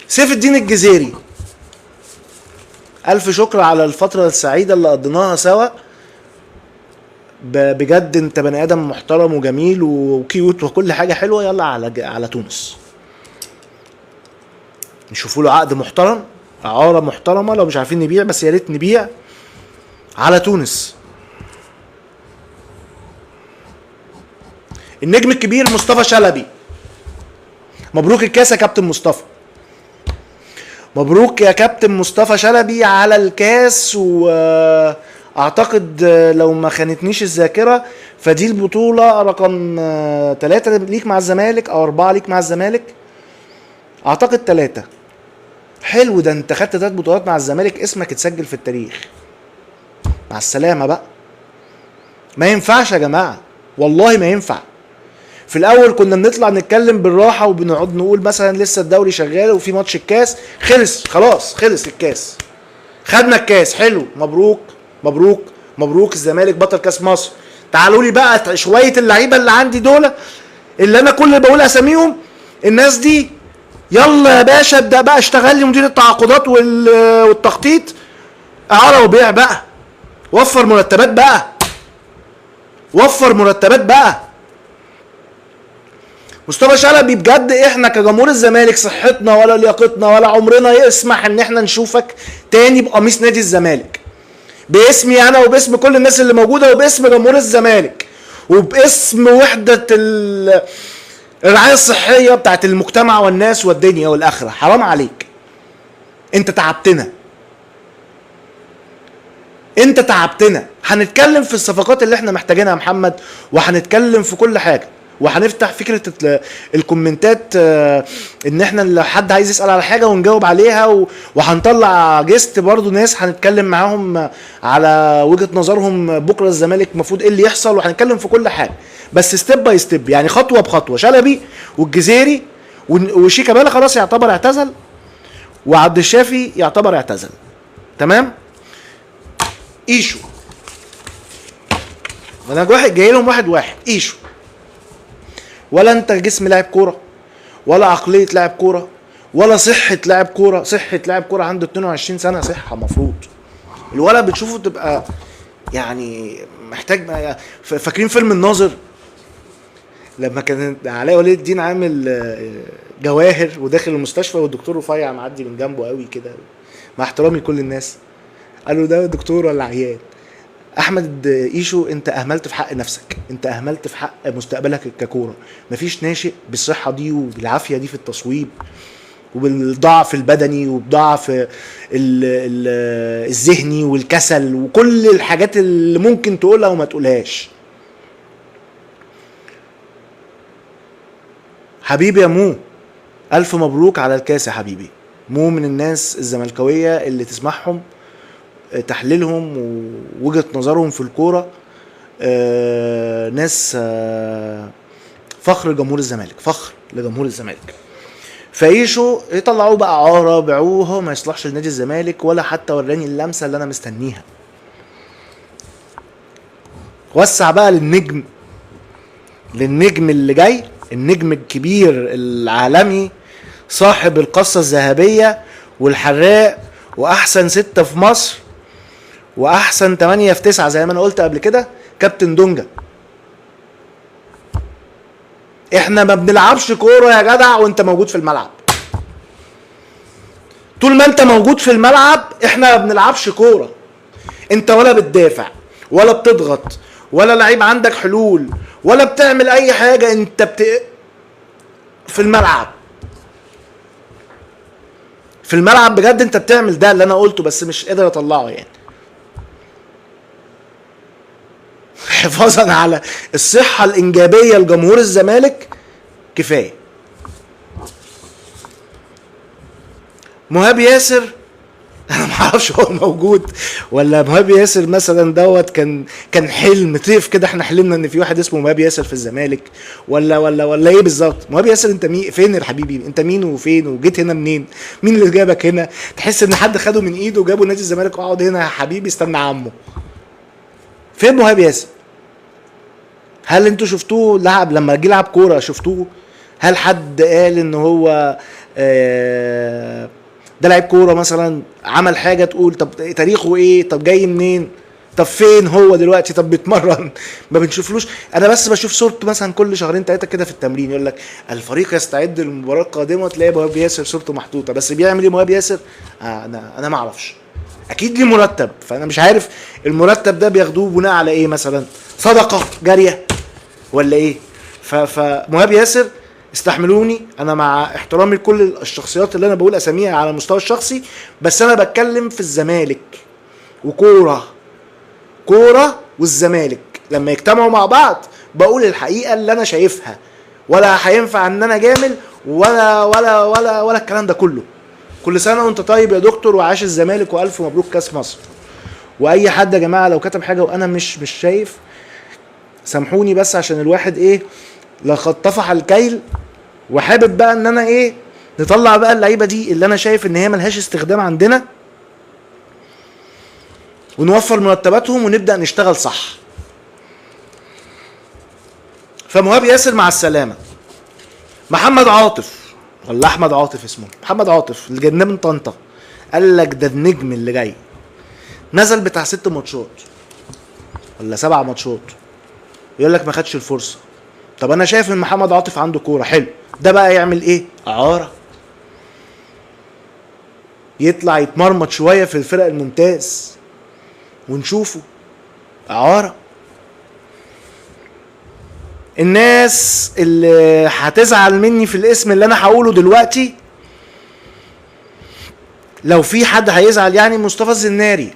سيف الدين الجزيري، الف شكر على الفتره السعيده اللي قضيناها سوا. بجد انت بني ادم محترم وجميل وكيوت وكل حاجه حلوه. يلا على تونس، نشوفوا له عقد محترم، اعاره محترمه. لو مش عارفين نبيع، بس يا ريت نبيع على تونس. النجم الكبير مصطفى شلبي، مبروك الكاس يا كابتن مصطفى، مبروك يا كابتن مصطفى شلبي على الكاس. واعتقد لو ما خانتنيش الذاكره فدي البطوله رقم 3 ليك مع الزمالك او 4 ليك مع الزمالك، اعتقد 3. حلو ده، انت خدت 3 بطولات مع الزمالك، اسمك اتسجل في التاريخ. مع السلامه بقى. ما ينفعش يا جماعه، والله ما ينفع. في الاول كنا بنطلع نتكلم بالراحه وبنقعد نقول مثلا لسه الدوري شغال وفي ماتش الكاس خلص، خلاص خلص الكاس، خدنا الكاس، حلو، مبروك مبروك مبروك، الزمالك بطل كاس مصر. تعالوا لي بقى شويه اللعيبه اللي عندي دول اللي انا كل اللي بقول اساميهم الناس دي، يلا يا باشا ابدا بقى اشتغل لي مدير التعاقدات والتخطيط، اعاره وبيع بقى، وفر مرتبات بقى، وفر مرتبات بقى. مصطفى شلبي بجد احنا كجمهور الزمالك صحتنا ولا لياقتنا ولا عمرنا يسمح ان احنا نشوفك تاني بقميص نادي الزمالك، باسمي انا وباسم كل الناس اللي موجوده وباسم جمهور الزمالك وباسم وحده الرعايه الصحيه بتاعت المجتمع والناس والدنيا والاخره. حرام عليك، انت تعبتنا، انت تعبتنا. هنتكلم في الصفقات اللي احنا محتاجينها يا محمد، وهنتكلم في كل حاجه، وهنفتح فكره الكومنتات ان احنا لو حد عايز يسال على حاجه ونجاوب عليها، وهنطلع جيست برضو ناس هنتكلم معاهم على وجهه نظرهم بكره الزمالك المفروض ايه اللي يحصل، وهنتكلم في كل حاجه بس ستيب باي ستيب، يعني خطوه بخطوه. شلبي والجزيري وشيكابالا خلاص يعتبر اعتزل، وعبد الشافي يعتبر اعتزل، تمام. ايشو انا واحد جاي لهم واحد ايشو، ولا انت جسم لاعب كوره ولا عقليه لاعب كوره ولا صحه لاعب كوره. صحه لاعب كوره عنده 22 سنه صحه، مفروض الولد بتشوفه تبقى يعني محتاج. فاكرين فيلم الناظر لما كان علاء ولي الدين عامل جواهر وداخل المستشفى والدكتور رفيع معدي من جنبه قوي كده، مع احترامي كل الناس، قالوا ده دكتور ولا عيان؟ احمد ايشو انت اهملت في حق نفسك، انت اهملت في حق مستقبلك ككوره. مفيش ناشئ بالصحه دي وبالعافيه دي في التصويب وبالضعف البدني وبضعف الذهني والكسل وكل الحاجات اللي ممكن تقولها وما تقولهاش. حبيبي يا مو، الف مبروك على الكاس يا حبيبي. مو من الناس الزملكاويه اللي تسمعهم تحليلهم ووجهة نظرهم في الكورة، ناس فخر لجمهور الزمالك، فخر لجمهور الزمالك. فايشو يطلعوه بقى عارة، باعوه، هو ما يصلحش لنادي الزمالك ولا حتى وراني اللمسة اللي انا مستنيها. وسع بقى للنجم اللي جاي، النجم الكبير العالمي صاحب القصة الذهبية والحراق واحسن 6 في مصر واحسن 8 في 9 زي ما انا قلت قبل كده، كابتن دونجا. احنا ما بنلعبش كوره يا جدع وانت موجود في الملعب. طول ما انت موجود في الملعب احنا ما بنلعبش كوره. انت ولا بتدافع ولا بتضغط ولا لعيب عندك حلول ولا بتعمل اي حاجه، انت في الملعب، في الملعب بجد انت بتعمل ده اللي انا قلته بس مش قادر اطلعه يعني، حفاظا على الصحة الإنجابية لجمهور الزمالك. كفاية. مهاب ياسر انا ما اعرفش هو موجود ولا مهاب ياسر مثلا دوت كان حلم طيف كده، احنا حلمنا ان في واحد اسمه مهاب ياسر في الزمالك ولا ايه بالظبط؟ مهاب ياسر انت مين؟ فين يا حبيبي؟ انت مين وفين وجيت هنا منين؟ مين اللي جابك هنا؟ تحس ان حد خده من ايده وجابه نادي الزمالك وقعد هنا يا حبيبي استنى عمه. فين مهاب ياسر؟ هل انتوا شفتوه لعب لما جه لعب كوره؟ شفتوه؟ هل حد قال ان هو ده لعيب كوره مثلا عمل حاجه تقول طب تاريخه ايه، طب جاي منين، طب فين هو دلوقتي، طب بيتمرن. ما بنشوفلوش. انا بس بشوف صورته مثلا كل شهرين ثلاثه كده في التمرين، يقول لك الفريق يستعد للمباراه القادمه، تلاقي مهاب ياسر صورته محطوطه. بس بيعمل ايه مهاب ياسر؟ انا ما اعرفش. اكيد ليه مرتب، فانا مش عارف المرتب ده بياخدوه بناء على ايه، مثلا صدقه جاريه ولا ايه؟ فمهاب ياسر استحملوني، انا مع احترامي لكل الشخصيات اللي انا بقول اساميها على المستوى الشخصي، بس انا بتكلم في الزمالك وكوره، كوره والزمالك لما يجتمعوا مع بعض بقول الحقيقه اللي انا شايفها، ولا هينفع ان انا جامل ولا الكلام ده كله. كل سنه وانت طيب يا دكتور، وعاش الزمالك والف مبروك كاس مصر. واي حد يا جماعه لو كتب حاجه وانا مش شايف، سامحوني، بس عشان الواحد ايه لقد طفح الكيل، وحابب بقى ان انا ايه نطلع بقى اللعيبه دي اللي انا شايف ان هي ملهاش استخدام عندنا، ونوفر مرتباتهم ونبدا نشتغل صح. فمهاب ياسر مع السلامه. محمد عاطف ولا احمد عاطف اسمه، محمد عاطف اللي جبناه من طنطا، قال لك ده النجم اللي جاي. نزل بتاع 6 ماتشات ولا 7 ماتشات، يقول لك ما خدش الفرصه. طب انا شايف ان محمد عاطف عنده كوره حلو، ده بقى يعمل ايه؟ اعاره، يطلع يتمرمط شويه في الفرق الممتاز ونشوفه اعاره. الناس اللي هتزعل مني في الاسم اللي انا هقوله دلوقتي، لو في حد هيزعل يعني، مصطفى الزناري.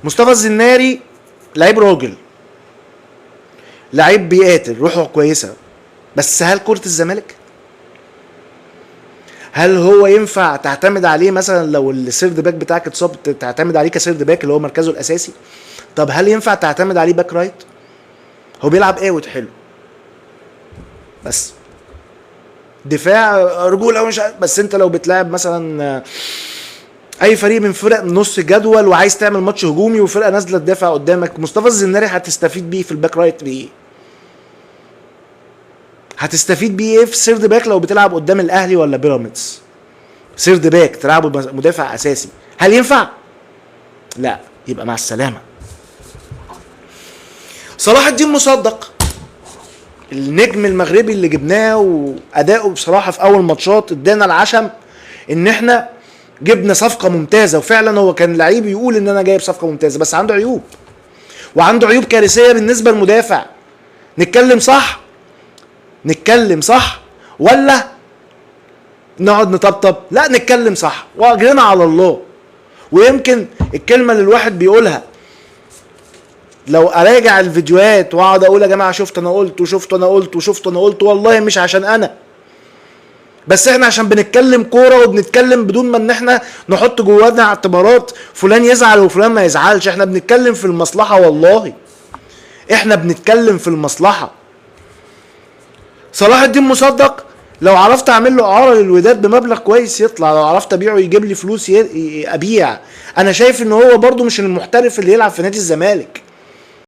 مصطفى الزناري لعيب راجل، لعيب بيقاتل، روحه كويسه، بس هل كرة الزمالك؟ هل هو ينفع تعتمد عليه مثلا لو السيرد باك بتاعك اتصاب تعتمد عليه كسيرد باك اللي هو مركزه الاساسي؟ طب هل ينفع تعتمد عليه باك رايت؟ هو بيلعب اوت حلو، بس دفاع رجوله مش عارف. بس انت لو بتلعب مثلا اي فريق من فرق نص جدول وعايز تعمل ماتش هجومي وفرقه نازله تدافع قدامك، مصطفى الزناري هتستفيد بيه في الباك رايت بايه؟ هتستفيد بيه ايه في سيرد باك لو بتلعب قدام الاهلي ولا بيراميدز؟ سيرد باك تلعبه مدافع اساسي، هل ينفع؟ لا، يبقى مع السلامه. صلاح الدين مصدق، النجم المغربي اللي جبناه واداؤه بصراحه في اول ماتشات ادانا العشم ان احنا جبنا صفقه ممتازه، وفعلا هو كان لعيب يقول ان انا جايب صفقه ممتازه، بس عنده عيوب، وعنده عيوب كارثيه بالنسبه للمدافع. نتكلم صح، نتكلم صح ولا نقعد نطبطب؟ لا، نتكلم صح واجرنا على الله. ويمكن الكلمه اللي الواحد بيقولها لو اراجع الفيديوهات واقعد اقول يا جماعه شفت انا قلت وشفت انا قلت وشفت انا قلت، والله مش عشان انا، بس احنا عشان بنتكلم كوره وبنتكلم بدون ما ان احنا نحط جوانا اعتبارات فلان يزعل وفلان ما يزعلش. احنا بنتكلم في المصلحه، والله احنا بنتكلم في المصلحه. صلاح الدين مصدق لو عرفت اعمل له اعاره للوداد بمبلغ كويس يطلع، لو عرفت ابيعه يجيب لي فلوس ابيع. انا شايف ان هو برضو مش المحترف اللي يلعب في نادي الزمالك،